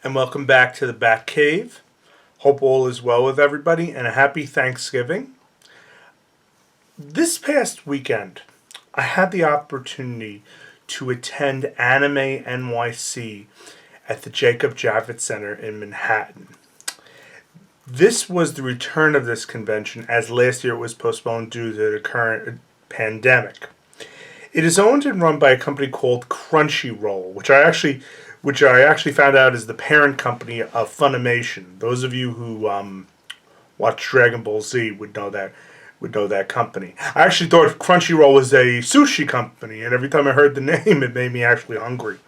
and welcome back to the Bat Cave. Hope all is well with everybody, and a happy Thanksgiving. This past weekend, I had the opportunity to attend Anime NYC at the Jacob Javits Center in Manhattan. This was the return of this convention, as last year it was postponed due to the current pandemic. It is owned and run by a company called Crunchyroll, which I actually found out is the parent company of Funimation. Those of you who watch Dragon Ball Z would know that company. I actually thought Crunchyroll was a sushi company, and every time I heard the name, it made me actually hungry.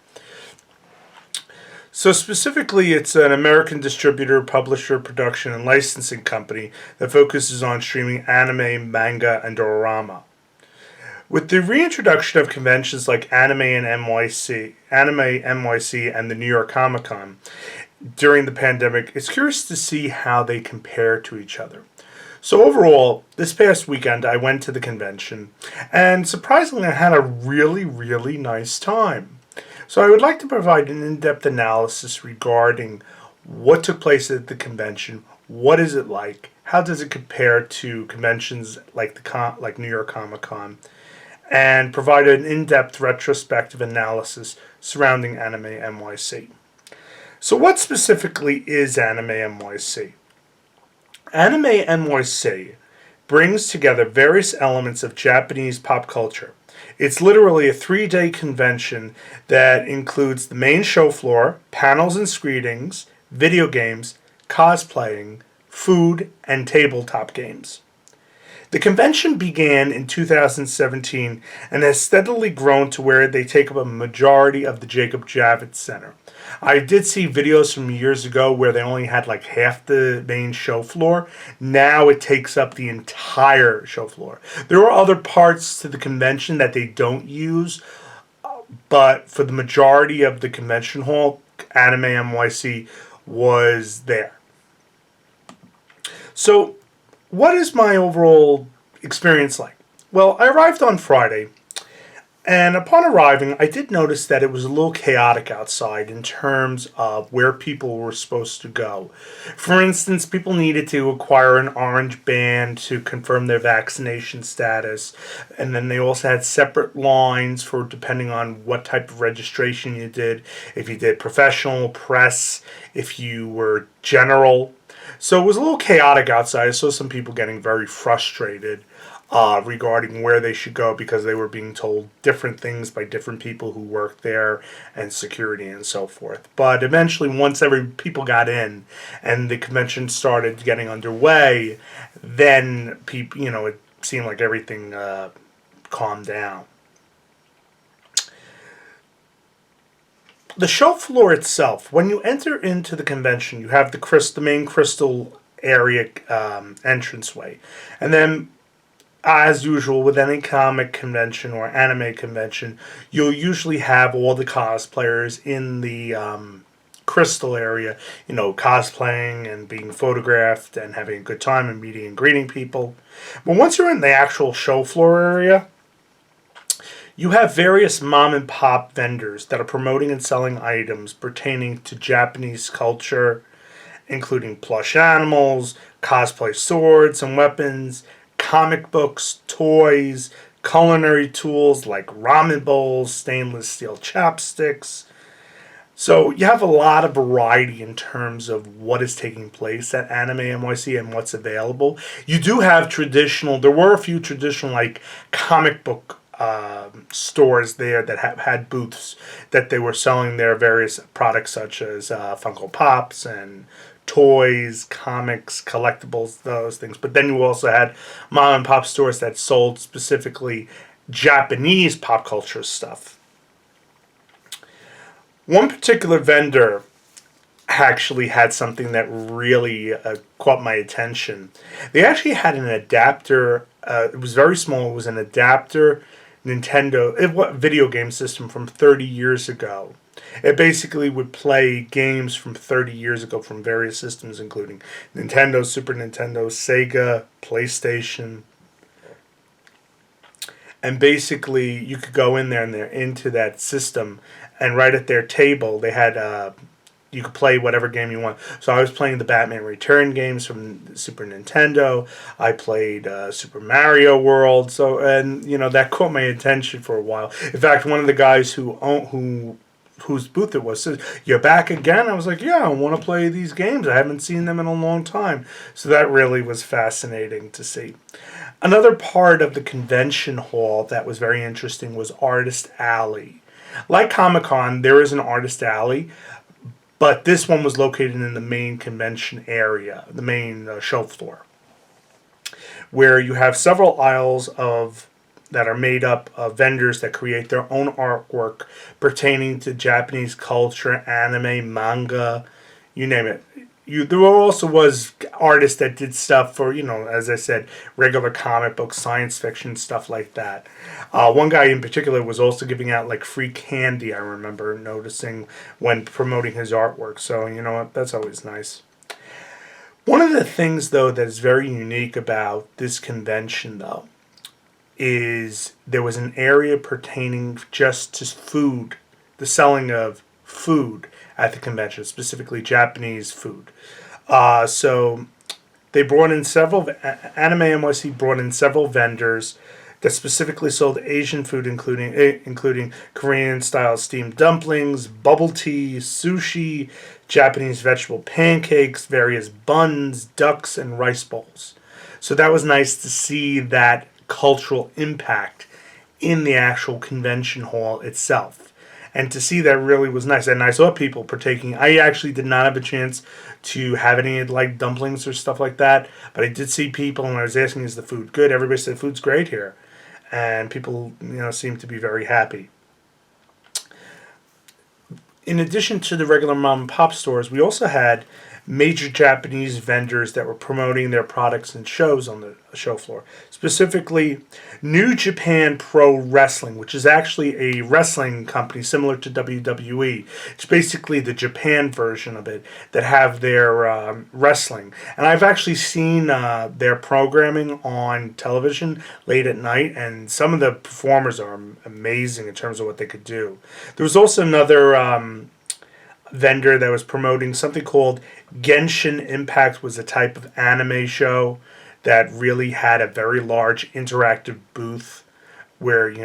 So specifically, it's an American distributor, publisher, production, and licensing company that focuses on streaming anime, manga, and dorama. With the reintroduction of conventions like Anime NYC, and the New York Comic Con during the pandemic, it's curious to see how they compare to each other. So overall, this past weekend I went to the convention, and surprisingly I had a really, really nice time. So I would like to provide an in-depth analysis regarding what took place at the convention, what is it like, how does it compare to conventions like New York Comic Con, and provide an in-depth retrospective analysis surrounding Anime NYC. So what specifically is Anime NYC? Anime NYC brings together various elements of Japanese pop culture. It's literally a 3-day convention that includes the main show floor, panels and screenings, video games, cosplaying, food, and tabletop games. The convention began in 2017 and has steadily grown to where they take up a majority of the Jacob Javits Center. I did see videos from years ago where they only had like half the main show floor. Now it takes up the entire show floor. There are other parts to the convention that they don't use, but for the majority of the convention hall, Anime NYC was there. So, what is my overall experience like? Well, I arrived on Friday, and upon arriving, I did notice that it was a little chaotic outside in terms of where people were supposed to go. For instance, people needed to acquire an orange band to confirm their vaccination status, and then they also had separate lines for depending on what type of registration you did. If you did professional, press, if you were general. So it was a little chaotic outside. I saw some people getting very frustrated regarding where they should go because they were being told different things by different people who worked there and security and so forth. But eventually, once people got in and the convention started getting underway, then it seemed like everything calmed down. The show floor itself, when you enter into the convention, you have the main crystal area entranceway. And then, as usual, with any comic convention or anime convention, you'll usually have all the cosplayers in the crystal area, cosplaying and being photographed and having a good time and meeting and greeting people. But once you're in the actual show floor area, you have various mom and pop vendors that are promoting and selling items pertaining to Japanese culture, including plush animals, cosplay swords and weapons, comic books, toys, culinary tools like ramen bowls, stainless steel chopsticks. So you have a lot of variety in terms of what is taking place at Anime NYC and what's available. You do have there were a few traditional like comic book stores there that have had booths that they were selling their various products such as Funko Pops and toys, comics, collectibles, those things. But then you also had mom and pop stores that sold specifically Japanese pop culture stuff. One particular vendor actually had something that really caught my attention. They actually had an adapter. It was very small. It was an adapter video game system from 30 years ago. It basically would play games from 30 years ago from various systems, including Nintendo, Super Nintendo, Sega, PlayStation. And basically, you could go in there and they're into that system, and right at their table, they had you could play whatever game you want. So I was playing the Batman Return games from Super Nintendo. I played Super Mario World. So, and that caught my attention for a while. In fact, one of the guys whose booth it was says, "You're back again?" I was like, "Yeah, I want to play these games. I haven't seen them in a long time." So that really was fascinating to see. Another part of the convention hall that was very interesting was Artist Alley. Like Comic Con, there is an Artist Alley, but this one was located in the main convention area, the main show floor, where you have several aisles that are made up of vendors that create their own artwork pertaining to Japanese culture, anime, manga, you name it. There also was artists that did stuff for, as I said, regular comic books, science fiction, stuff like that. One guy in particular was also giving out like free candy, I remember noticing when promoting his artwork. So, you know what, that's always nice. One of the things, though, that is very unique about this convention, though, is there was an area pertaining just to food, the selling of food at the convention, specifically Japanese food. So they brought in several, Anime NYC brought in several vendors that specifically sold Asian food, including Korean-style steamed dumplings, bubble tea, sushi, Japanese vegetable pancakes, various buns, ducks, and rice bowls. So that was nice to see that cultural impact in the actual convention hall itself. And to see that really was nice. And I saw people partaking. I actually did not have a chance to have any like dumplings or stuff like that. But I did see people, and I was asking, is the food good? Everybody said food's great here. And people, seemed to be very happy. In addition to the regular mom and pop stores, we also had major Japanese vendors that were promoting their products and shows on the show floor. Specifically, New Japan Pro Wrestling, which is actually a wrestling company similar to WWE. It's basically the Japan version of it that have their wrestling. And I've actually seen their programming on television late at night, and some of the performers are amazing in terms of what they could do. There was also another vendor that was promoting something called Genshin Impact, was a type of anime show that really had a very large interactive booth where you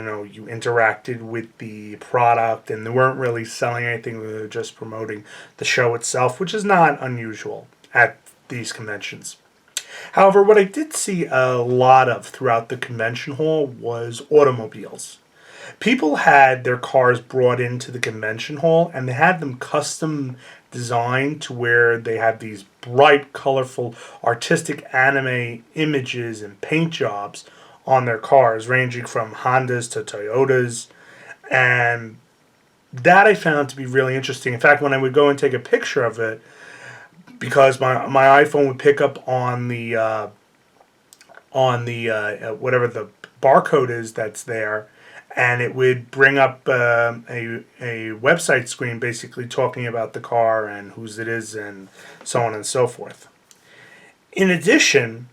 interacted with the product, and they weren't really selling anything, they were just promoting the show itself, which is not unusual at these conventions. However, what I did see a lot of throughout the convention hall was automobiles. People had their cars brought into the convention hall, and they had them custom designed to where they had these bright, colorful, artistic anime images and paint jobs on their cars, ranging from Hondas to Toyotas. And that I found to be really interesting. In fact, when I would go and take a picture of it, because my iPhone would pick up on the whatever the barcode is that's there, and it would bring up a website screen basically talking about the car and whose it is and so on and so forth. In addition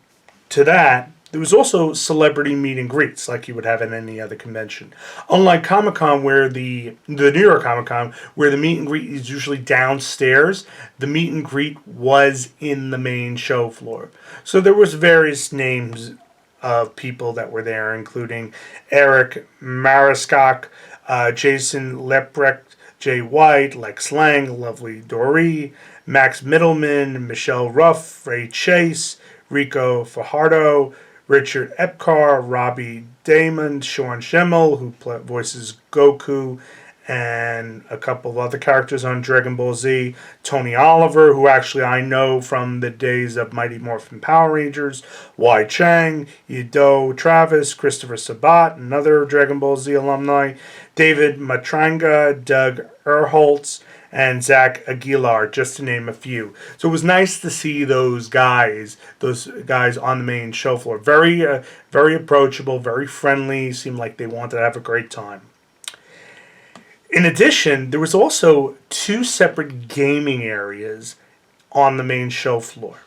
to that, there was also celebrity meet and greets like you would have at any other convention. Unlike Comic Con, where the New York Comic Con, where the meet and greet is usually downstairs, the meet and greet was in the main show floor. So there was various names of people that were there, including Eric Mariskak, Jason Leprecht, Jay White, Lex Lang, Lovely Dory, Max Middleman, Michelle Ruff, Ray Chase, Rico Fajardo, Richard Epcar, Robbie Damon, Sean Schemmel, who voices Goku, and a couple of other characters on Dragon Ball Z. Tony Oliver, who actually I know from the days of Mighty Morphin Power Rangers. Wai Chang, Ido Travis, Christopher Sabat, another Dragon Ball Z alumni. David Matranga, Doug Erholtz, and Zach Aguilar, just to name a few. So it was nice to see those guys on the main show floor. Very, very approachable, very friendly, seemed like they wanted to have a great time. In addition, there was also two separate gaming areas on the main show floor.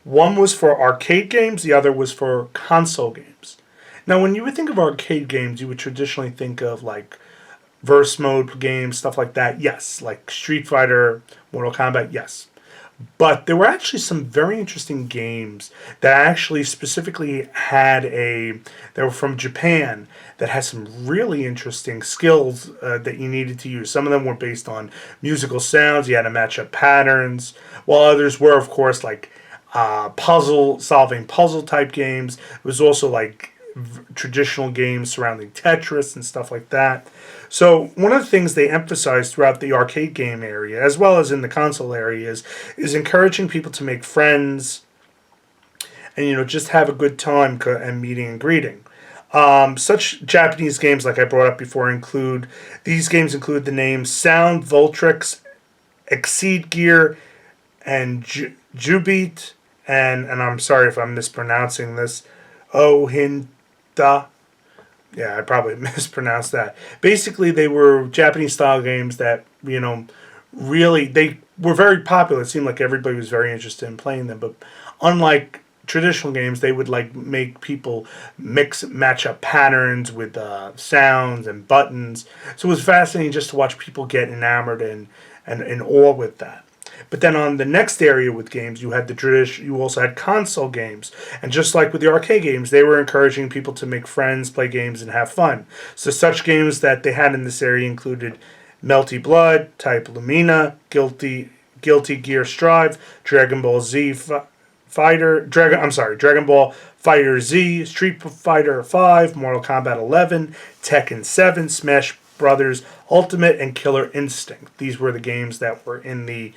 One was for arcade games, the other was for console games. Now, when you would think of arcade games, you would traditionally think of like verse mode games, stuff like that. Yes, like Street Fighter, Mortal Kombat. Yes. But there were actually some very interesting games that actually specifically they were from Japan that had some really interesting skills that you needed to use. Some of them were based on musical sounds, you had to match up patterns, while others were, of course, like solving puzzle type games. It was also like traditional games surrounding Tetris and stuff like that. So one of the things they emphasize throughout the arcade game area, as well as in the console areas, is encouraging people to make friends and just have a good time and meeting and greeting. Such Japanese games, like I brought up before, include the names Sound, Voltrix, Exceed Gear, and Jubit, and I'm sorry if I'm mispronouncing this, Ohinta. Yeah, I probably mispronounced that. Basically, they were Japanese style games that, really, they were very popular. It seemed like everybody was very interested in playing them. But unlike traditional games, they would like make people match up patterns with sounds and buttons. So it was fascinating just to watch people get enamored and in awe with that. But then on the next area with games, you also had console games, and just like with the arcade games, they were encouraging people to make friends, play games, and have fun. So such games that they had in this area included Melty Blood, Type Lumina, Guilty Gear Strive, Dragon Ball Dragon Ball Fighter Z, Street Fighter 5, Mortal Kombat 11, Tekken 7, Smash Brothers Ultimate, and Killer Instinct. These were the games that were in the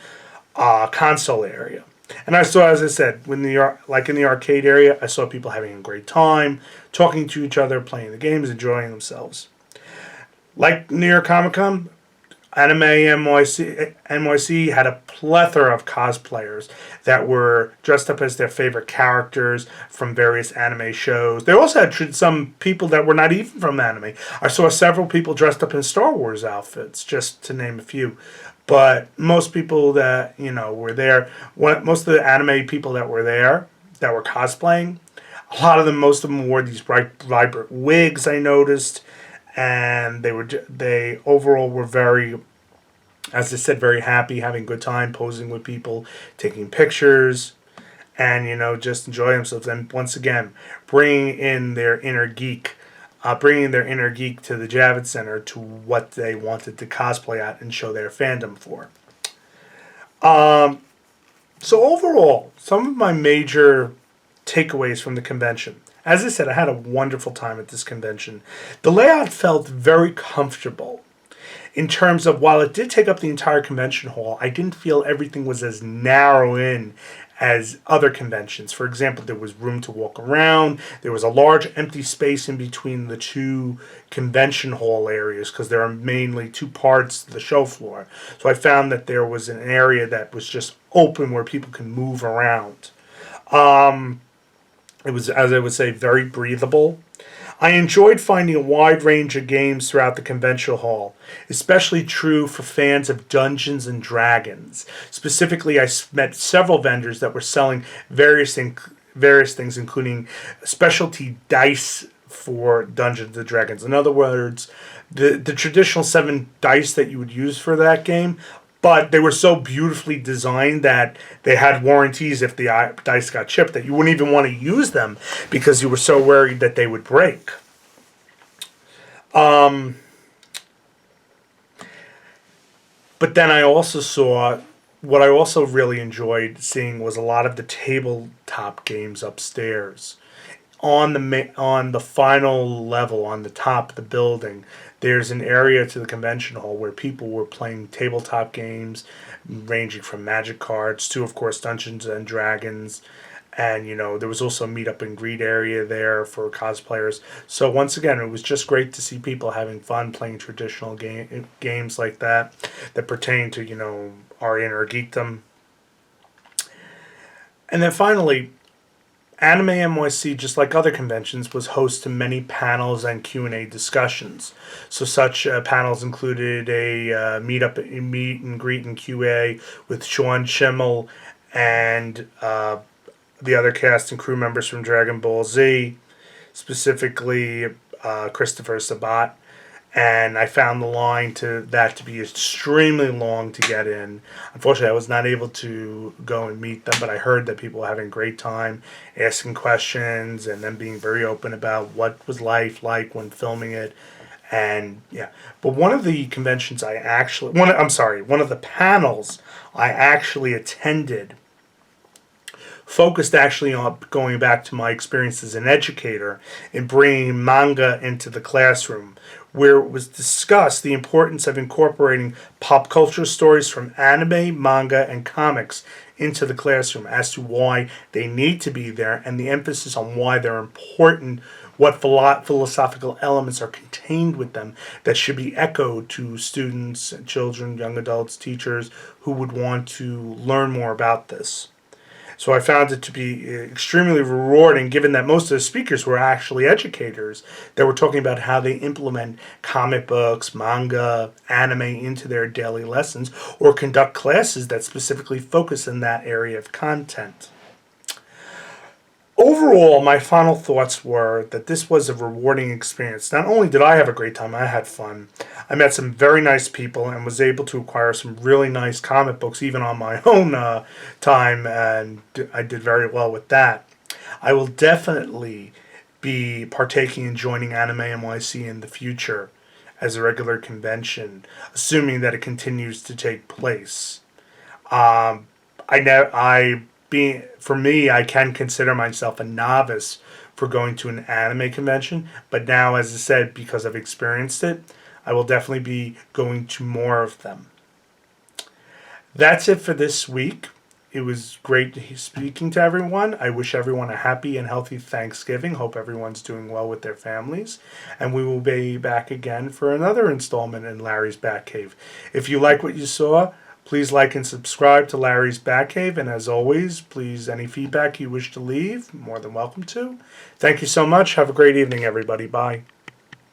console area. And I saw, as I said, in the arcade area, I saw people having a great time, talking to each other, playing the games, enjoying themselves. Like New York Comic Con, Anime NYC had a plethora of cosplayers that were dressed up as their favorite characters from various anime shows. They also had some people that were not even from anime. I saw several people dressed up in Star Wars outfits, just to name a few. But most people that were there, most of the anime people that were there that were cosplaying, most of them wore these bright, vibrant wigs. I noticed, and they overall were very, as I said, very happy, having a good time, posing with people, taking pictures, and just enjoy themselves. And once again, bringing their inner geek to the Javits Center to what they wanted to cosplay at and show their fandom for. So overall, some of my major takeaways from the convention. As I said, I had a wonderful time at this convention. The layout felt very comfortable. In terms of, while it did take up the entire convention hall, I didn't feel everything was as narrow in as other conventions. For example, there was room to walk around. There was a large empty space in between the two convention hall areas because there are mainly two parts to the show floor. So I found that there was an area that was just open where people can move around. It was, as I would say, very breathable. I enjoyed finding a wide range of games throughout the convention hall, especially true for fans of Dungeons and Dragons. Specifically, I met several vendors that were selling various things, including specialty dice for Dungeons and Dragons. In other words, the traditional 7 dice that you would use for that game, but they were so beautifully designed that they had warranties if the dice got chipped that you wouldn't even want to use them because you were so worried that they would break. But then I also saw, what I also really enjoyed seeing was a lot of the tabletop games upstairs. On the final level, on the top of the building, there's an area to the convention hall where people were playing tabletop games, ranging from Magic cards to, of course, Dungeons and Dragons, and there was also a meet up and greet area there for cosplayers. So once again, it was just great to see people having fun playing traditional games like that pertain to our inner geekdom. And then finally, Anime NYC, just like other conventions, was host to many panels and Q&A discussions. So such panels included a meet and greet and QA with Sean Schimmel and the other cast and crew members from Dragon Ball Z, specifically Christopher Sabat, and I found the line to that to be extremely long to get in. Unfortunately, I was not able to go and meet them, but I heard that people were having a great time asking questions and then being very open about what was life like when filming it. And yeah, but one of the conventions I actually, one of the panels I actually attended focused actually on going back to my experience as an educator in bringing manga into the classroom, where it was discussed the importance of incorporating pop culture stories from anime, manga, and comics into the classroom as to why they need to be there and the emphasis on why they're important, what philosophical elements are contained with them that should be echoed to students, children, young adults, teachers who would want to learn more about this. So I found it to be extremely rewarding, given that most of the speakers were actually educators that were talking about how they implement comic books, manga, anime into their daily lessons, or conduct classes that specifically focus in that area of content. Overall, my final thoughts were that this was a rewarding experience. Not only did I have a great time, I had fun. I met some very nice people and was able to acquire some really nice comic books even on my own time, and I did very well with that. I will definitely be partaking in joining Anime NYC in the future as a regular convention, assuming that it continues to take place. Um, I know I being for me, I can consider myself a novice for going to an anime convention, but now, as I said, because I've experienced it, I will definitely be going to more of them. That's it for this week. It was great speaking to everyone. I wish everyone a happy and healthy Thanksgiving. Hope everyone's doing well with their families. And we will be back again for another installment in Larry's Batcave. If you like what you saw, please like and subscribe to Larry's Batcave. And as always, please, any feedback you wish to leave, more than welcome to. Thank you so much. Have a great evening, everybody. Bye.